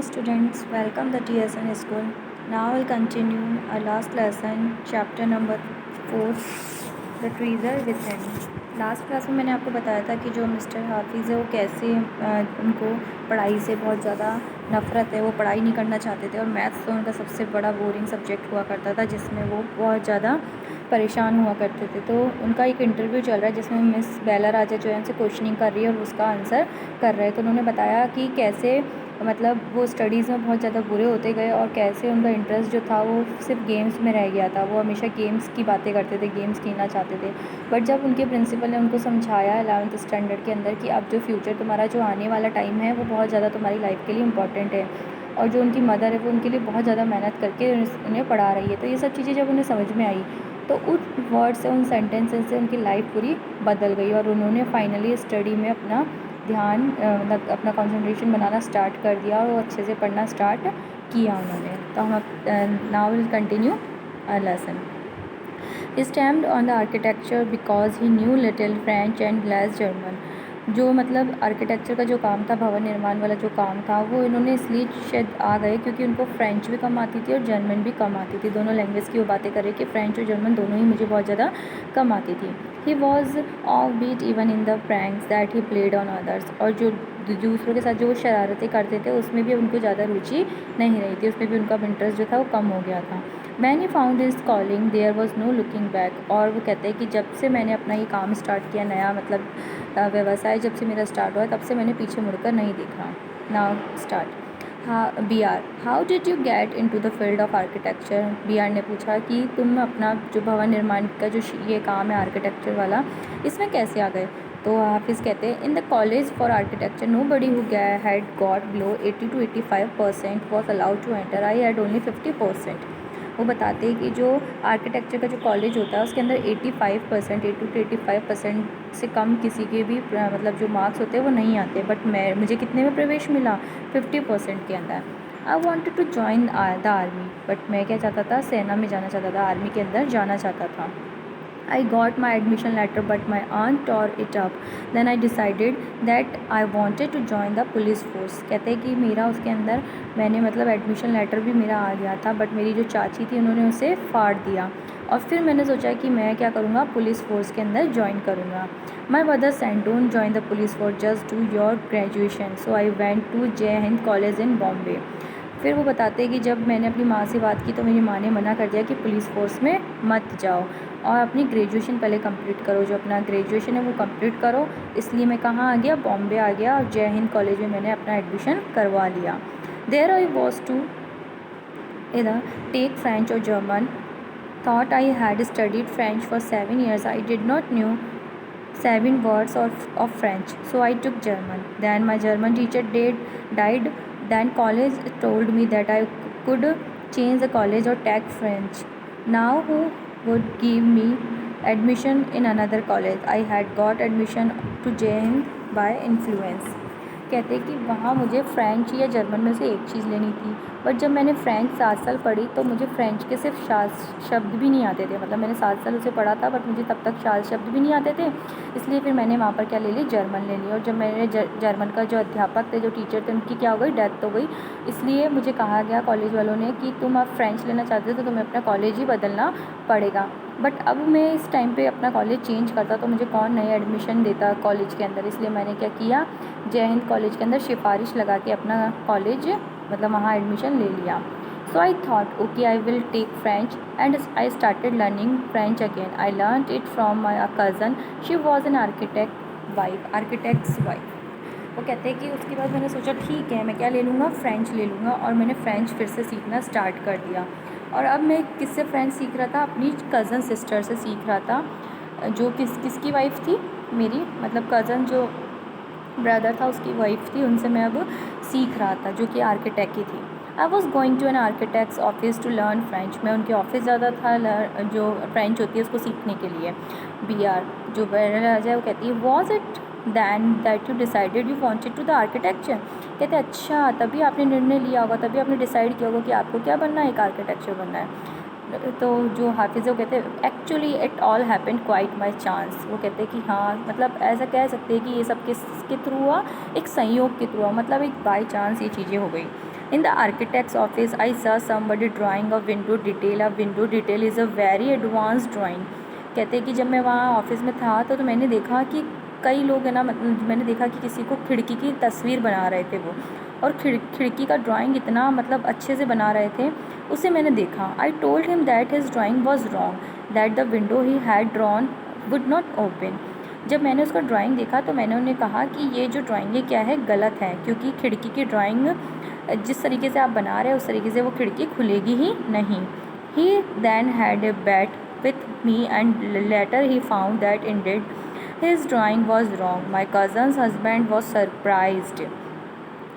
students, welcome the TSN school. Now we'll continue our last lesson, chapter number 4, The Treasure Within. Last class में मैंने आपको बताया था कि जो मिस्टर हाफिज़ है वो कैसे उनको पढ़ाई से बहुत ज़्यादा नफ़रत है, वो पढ़ाई नहीं करना चाहते थे और मैथ्स तो उनका सबसे बड़ा बोरिंग सब्जेक्ट हुआ करता था जिसमें वो बहुत ज़्यादा परेशान हुआ करते थे। तो उनका एक इंटरव्यू चल रहा है जिसमें मिस बेला राजा जो है उनसे क्वेश्चनिंग कर रही है और उसका आंसर कर रहे हैं। तो उन्होंने बताया कि कैसे मतलब वो स्टडीज़ में बहुत ज़्यादा बुरे होते गए और कैसे उनका इंटरेस्ट जो था वो सिर्फ गेम्स में रह गया था। वो हमेशा गेम्स की बातें करते थे, गेम्स खेलना चाहते थे। बट जब उनके प्रिंसिपल ने उनको समझाया 11th स्टैंडर्ड के अंदर कि अब जो फ्यूचर तुम्हारा जो आने वाला टाइम है वो बहुत ज़्यादा तुम्हारी लाइफ के लिए इम्पॉर्टेंट है और जो उनकी मदर है वो उनके लिए बहुत ज़्यादा मेहनत करके उन्हें पढ़ा रही है, तो ये सब चीज़ें जब उन्हें समझ में आई तो उन वर्ड से, उन सेंटेंसेस से उनकी लाइफ पूरी बदल गई और उन्होंने फाइनली स्टडी में अपना ध्यान मतलब अपना कंसंट्रेशन बनाना स्टार्ट कर दिया और वो अच्छे से पढ़ना स्टार्ट किया उन्होंने। तो हम now will continue lesson. He stamped on the architecture because he knew little French and less German. जो मतलब आर्किटेक्चर का जो काम था, भवन निर्माण वाला जो काम था, वो इन्होंने इसलिए शायद आ गए क्योंकि उनको फ्रेंच भी कम आती थी और जर्मन भी कम आती थी। दोनों लैंग्वेज की वो बातें करें कि फ़्रेंच और जर्मन दोनों ही मुझे बहुत ज़्यादा कम आती थी। He was off beat even in the pranks that he played on others. और जो दूसरों के साथ जो वो शरारतें करते थे उसमें भी उनको ज़्यादा रुचि नहीं रही थी, उसमें भी उनका इंटरेस्ट जो था वो कम हो गया था। Man he found his calling there was no looking back. और वो कहते हैं कि जब से मैंने अपना ये काम स्टार्ट किया, नया मतलब व्यवसाय जब से मेरा स्टार्ट हुआ तब से मैंने पीछे मुड़कर नहीं देखा। Now start. हाँ, B R, how did you get into the field of architecture. B R ने पूछा कि तुम अपना जो भवन निर्माण का जो ये काम है आर्किटेक्चर वाला, इसमें कैसे आ गए। तो हाफिज़ कहते हैं in the college for architecture nobody who had got below 80 to 85% was allowed to enter, I had only 50%। वो बताते हैं कि जो आर्किटेक्चर का जो कॉलेज होता है उसके अंदर 85%, 80 to 85% से कम किसी के भी मतलब जो मार्क्स होते हैं वो नहीं आते। बट मुझे कितने में प्रवेश मिला, 50% के अंदर। I wanted to join the army, but मैं क्या चाहता था, सेना में जाना चाहता था, आर्मी के अंदर जाना चाहता था। I got my admission letter but my aunt tore it up. Then I decided that I wanted to join the police force. कहते हैं कि मेरा उसके अंदर मैंने मतलब एडमिशन लेटर भी मेरा आ गया था बट मेरी जो चाची थी उन्होंने उसे फाड़ दिया और फिर मैंने सोचा कि मैं क्या करूँगा, पुलिस फोर्स के अंदर ज्वाइन करूँगा। My mother said don't join the police force, just do your graduation. So I went to Jai Hind College in Bombay. फिर वो बताते हैं कि जब मैंने अपनी माँ से बात की तो मेरी माँ ने मना कर दिया कि पुलिस फोर्स में मत जाओ और अपनी ग्रेजुएशन पहले कंप्लीट करो, जो अपना ग्रेजुएशन है वो कंप्लीट करो। इसलिए मैं कहाँ आ गया, बॉम्बे आ गया और जय हिंद कॉलेज में मैंने अपना एडमिशन करवा लिया। देयर आई वॉज टू इधर टेक फ्रेंच और German. Thought I had studied French for 7 years. I did not new 7 words of French, so I took German. Then my German teacher died. Then college told me that I could change the college or take French. Now who would give me admission in another college? I had got admission to Jai Hind by influence. कहते कि वहाँ मुझे French या German में से एक चीज़ लेनी थी, बट जब मैंने फ़्रेंच 7 साल पढ़ी तो मुझे फ़्रेंच के सिर्फ शब्द भी नहीं आते थे। मतलब मैंने 7 साल उसे पढ़ा था बट मुझे तब तक शब्द भी नहीं आते थे, इसलिए फिर मैंने वहाँ पर क्या ले ली, जर्मन ले ली। और जब मैंने जर्मन का जो अध्यापक थे, जो टीचर थे, उनकी क्या हो गई, डेथ हो गई। इसलिए मुझे कहा गया कॉलेज वालों ने कि तुम अब फ़्रेंच लेना चाहते हो तो तुम्हें अपना कॉलेज ही बदलना पड़ेगा। बट अब मैं इस टाइम पे अपना कॉलेज चेंज करता तो मुझे कौन नई एडमिशन देता कॉलेज के अंदर, इसलिए मैंने क्या किया, जय हिंद कॉलेज के अंदर सिफारिश लगा के अपना कॉलेज मतलब वहाँ एडमिशन ले लिया। So I thought okay I will take French and I started learning French again. I learn it from my cousin, she was an architect's wife. वो कहते हैं कि उसके बाद मैंने सोचा ठीक है मैं क्या ले लूँगा, फ़्रेंच ले लूँगा और मैंने फ़्रेंच फिर से सीखना स्टार्ट कर दिया। और अब मैं किससे फ़्रेंच सीख रहा था, अपनी कज़न सिस्टर से सीख रहा था, जो किसकी वाइफ थी, मेरी मतलब कज़न जो ब्रदर था उसकी वाइफ थी, उनसे मैं अब सीख रहा था, जो कि आर्किटेक्ट ही थी। I was going to an architect's office to learn French. मैं उनके ऑफिस ज़्यादा था जो फ्रेंच होती है उसको सीखने के लिए। बी आर जो राजा है वो कहती है was it then that you decided you wanted to the architecture. कहते अच्छा तभी आपने निर्णय लिया होगा, तभी आपने डिसाइड किया होगा कि आपको क्या बनना है, एक आर्किटेक्चर बनना है। तो जो हाफिज़ है वो कहते हैं actually it all happened quite by chance. वो कहते हैं कि हाँ मतलब ऐसा कह सकते हैं कि ये सब किसके थ्रू हुआ, एक संयोग के थ्रू हुआ, मतलब एक बाई चांस ये चीज़ें हो गई। इन द आर्किटेक्ट्स ऑफिस आई सा somebody drawing a window detail. A window detail is a very advance drawing. कहते हैं कि जब मैं वहाँ ऑफिस में था तो मैंने देखा कि कई लोग है ना, मैंने देखा कि किसी को खिड़की की तस्वीर बना रहे थे वो, और खिड़की का ड्राइंग इतना मतलब अच्छे से बना रहे थे, उसे मैंने देखा। I told him that his drawing was wrong, that the window he had drawn would not open. जब मैंने उसका ड्राइंग देखा तो मैंने उन्हें कहा कि ये जो ड्राइंग है क्या है, गलत है, क्योंकि खिड़की की ड्राइंग जिस तरीके से आप बना रहे हैं उस तरीके से वो खिड़की खुलेगी ही नहीं। He then had a bat with me and later he found that indeed his drawing was wrong. My cousin's husband was surprised.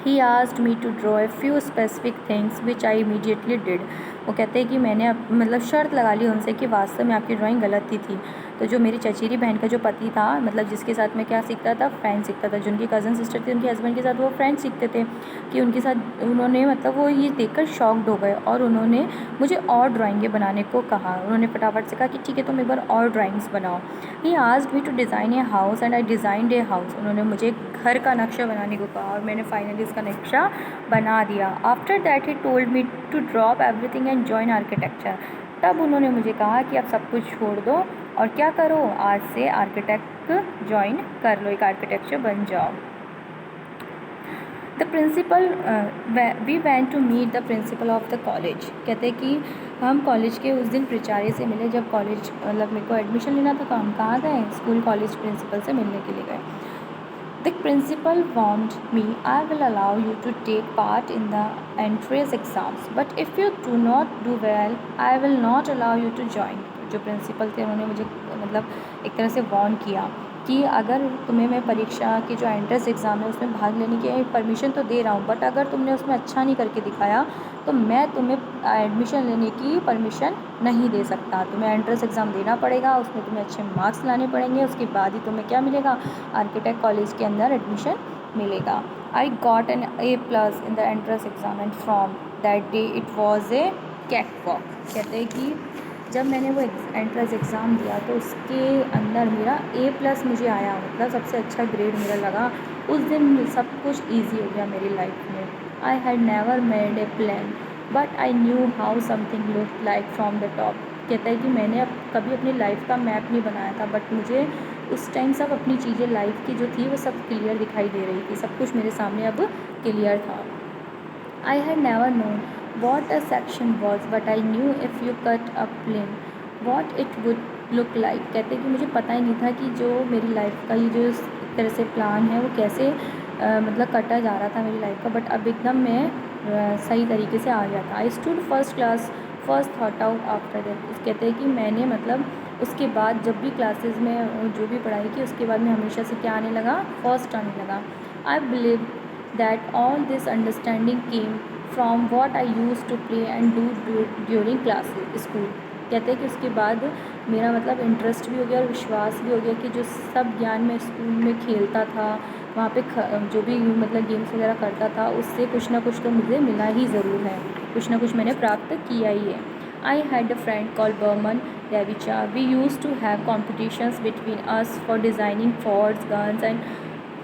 He asked me to draw a few specific things which I immediately did. वो कहते हैं कि मैंने मतलब शर्त लगा ली उनसे कि वास्तव में आपकी ड्राइंग गलत ही थी। तो जो मेरी चचेरी बहन का जो पति था, मतलब जिसके साथ मैं क्या सीखता था, फ्रेंच सीखता था, जो उनकी कज़न सिस्टर थी उनके हस्बैंड के साथ वो फ्रेंच सीखते थे, कि उनके साथ उन्होंने मतलब वो ये देखकर शॉक्ड हो गए और उन्होंने मुझे और ड्राइंगें बनाने को कहा। उन्होंने फटाफट से कहा कि ठीक है तुम एक बार और ड्राइंग्स बनाओ। He asked me to design a house and I designed a house. उन्होंने मुझे घर का नक्शा बनाने को कहा और मैंने फाइनली उसका नक्शा बना दिया। After that he told me to drop everything and join architecture. तब उन्होंने मुझे कहा कि अब सब कुछ छोड़ दो और क्या करो, आज से आर्किटेक्ट ज्वाइन कर लो, एक आर्किटेक्चर बन जाओ। The principal we went to meet the principal of the college. कहते हैं कि हम कॉलेज के उस दिन प्राचार्य से मिले। जब कॉलेज मतलब मेरे को एडमिशन लेना था तो हम कहाँ गए, स्कूल कॉलेज प्रिंसिपल से मिलने के लिए गए। The principal warned me, I will allow you to take part in the entrance exams, but if you do not do well, I will not allow you to join. जो principal थे उन्होंने मुझे मतलब एक तरह से वार्न किया कि अगर तुम्हें मैं परीक्षा की जो एंट्रेंस एग्ज़ाम है उसमें भाग लेने की परमिशन तो दे रहा हूँ, बट अगर तुमने उसमें अच्छा नहीं करके दिखाया तो मैं तुम्हें एडमिशन लेने की परमिशन नहीं दे सकता। तुम्हें एंट्रेंस एग्ज़ाम देना पड़ेगा, उसमें तुम्हें अच्छे मार्क्स लाने पड़ेंगे, उसके बाद ही तुम्हें क्या मिलेगा, आर्किटेक्ट कॉलेज के अंदर एडमिशन मिलेगा। I got an A+ in the entrance exam and from that day it was a कैट वॉक। कहते हैं कि जब मैंने वो एंट्रेंस एग्ज़ाम दिया तो उसके अंदर मेरा A+ मुझे आया, मतलब सबसे अच्छा ग्रेड मेरा लगा। उस दिन सब कुछ ईजी हो गया मेरी लाइफ में। I had never made a plan but I knew how something look like from the top. कहता है कि मैंने अब कभी अपनी लाइफ का मैप नहीं बनाया था, बट मुझे उस टाइम सब अपनी चीज़ें लाइफ की जो थी वो सब क्लियर दिखाई दे रही थी, सब कुछ मेरे सामने अब क्लियर था। I had never known what a section was, but I knew if you cut a plane, what it would look like. कहते हैं कि मुझे पता ही नहीं था कि जो मेरी लाइफ का ये जो इस तरह से प्लान है वो कैसे मतलब कटा जा रहा था मेरी लाइफ का, बट अब एकदम मैं सही तरीके से आ गया था। I stood first class first thought out after that. कहते हैं कि मैंने मतलब उसके बाद जब भी क्लासेस में जो भी पढ़ाई की उसके बाद में हमेशा से क्या आने लगा, फर्स्ट आने लगा। I believe that all this understanding came from what I used to play and do during classes school। कहते हैं कि उसके बाद मेरा मतलब इंटरेस्ट भी हो गया और विश्वास भी हो गया कि जो सब ज्ञान मैं स्कूल में खेलता था, वहाँ पे जो भी मतलब गेम्स वगैरह करता था, उससे कुछ ना कुछ तो मुझे मिला ही ज़रूर है, कुछ ना कुछ मैंने प्राप्त किया ही है। I had a friend called Berman Devicha. We used to have competitions between us for designing forts, guns and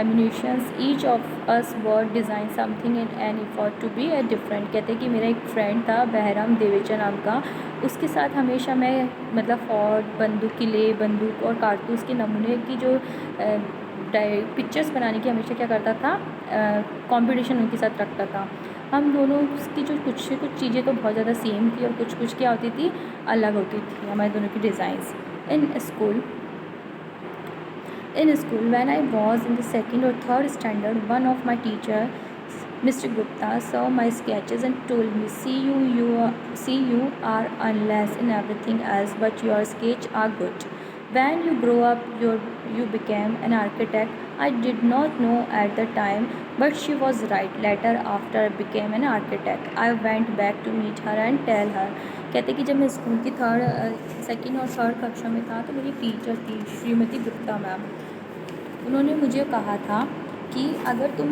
ammunitions. Each of us were design something in an effort to be a different। कहते हैं कि मेरा एक friend था बहराम देवेचा नाम का, उसके साथ हमेशा मैं मतलब फोर्ट, बंदूक, किले, बंदूक और कारतूस के नमूने की जो पिक्चर्स बनाने की हमेशा क्या करता था, कंपटीशन उनके साथ रखता था। हम दोनों की जो कुछ चीज़ें तो बहुत ज़्यादा सेम थी और कुछ क्या होती थी, अलग होती थी हमारे दोनों की designs. In school, when I was in the second or third standard, one of my teachers, Mr. Gupta, saw my sketches and told me, see you are unless in everything else, but your sketches are good. When you grow up, you became an architect. I did not know at the time, but she was right. Later, after I became an architect, I went back to meet her and tell her। कहते कि जब मैं school की second और third कक्षा में था तो मेरी टीचर थी श्रीमती गुप्ता मैम। उन्होंने मुझे कहा था कि अगर तुम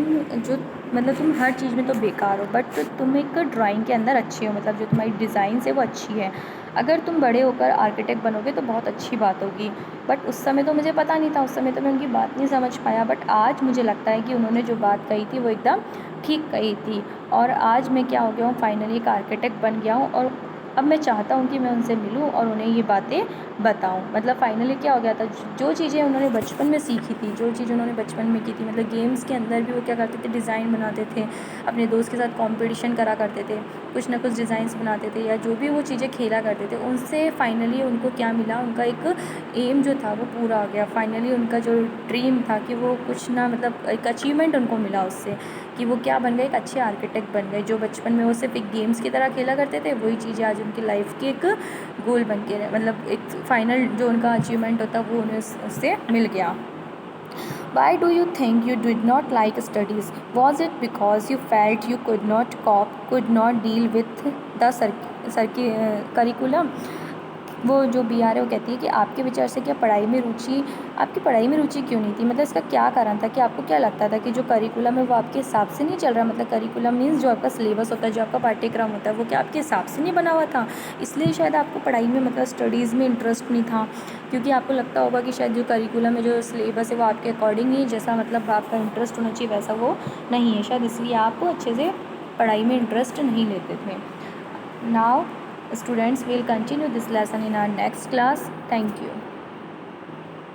जो मतलब तुम हर चीज़ में तो बेकार हो, बट तुम एक ड्राइंग के अंदर अच्छे हो, मतलब जो तुम्हारी डिज़ाइंस है वो अच्छी है। अगर तुम बड़े होकर आर्किटेक्ट बनोगे तो बहुत अच्छी बात होगी। बट उस समय तो मुझे पता नहीं था, उस समय तो मैं उनकी बात नहीं समझ पाया, बट आज मुझे लगता है कि उन्होंने जो बात कही थी वो एकदम ठीक कही थी। और आज मैं क्या हो गया हूँ, फाइनली एक आर्किटेक्ट बन गया हूँ, और अब मैं चाहता हूँ कि मैं उनसे मिलूँ और उन्हें ये बातें बताऊँ। मतलब फाइनली क्या हो गया था, जो चीज़ें उन्होंने बचपन में सीखी थी, जो चीज़ उन्होंने बचपन में की थी, मतलब गेम्स के अंदर भी वो क्या करते थे, डिज़ाइन बनाते थे, अपने दोस्त के साथ कंपटीशन करा करते थे, कुछ ना कुछ डिज़ाइंस बनाते थे, या जो भी वो चीज़ें खेला करते थे, उनसे फाइनली उनको क्या मिला, उनका एक एम जो था वो पूरा हो गया। फाइनली उनका जो ड्रीम था कि वो कुछ ना, मतलब एक अचीवमेंट उनको मिला उससे, कि वो क्या बन गए, एक अच्छे आर्किटेक्ट बन गए। जो बचपन में वो सिर्फ एक गेम्स की तरह खेला करते थे, वही चीज़ें आज उनकी लाइफ की एक गोल बन के, मतलब एक फाइनल जो उनका अचीवमेंट होता वो उन्हें उससे मिल गया। Why do you think you did not like studies? Was it because you felt you could not cope, could not deal with the curriculum? वो जो बी आर है वो कहती है कि आपके विचार से क्या आपकी पढ़ाई में रुचि क्यों नहीं थी, मतलब इसका क्या कारण था, कि आपको क्या लगता था कि जो करिकुलम है वो आपके हिसाब से नहीं चल रहा, मतलब करिकुलम मीन्स जो आपका सिलेबस होता है, जो आपका पाठ्यक्रम होता है, वो क्या आपके हिसाब से नहीं बना हुआ था, इसलिए शायद आपको पढ़ाई में, मतलब स्टडीज़ में इंटरेस्ट नहीं था। क्योंकि आपको लगता होगा कि शायद जो करिकुलम है, जो सिलेबस है, वो आपके अकॉर्डिंग ही, जैसा मतलब आपका इंटरेस्ट होना चाहिए वैसा वो नहीं है, शायद इसलिए आप अच्छे से पढ़ाई में इंटरेस्ट नहीं लेते थे। Now students will continue this lesson in our next class. Thank you.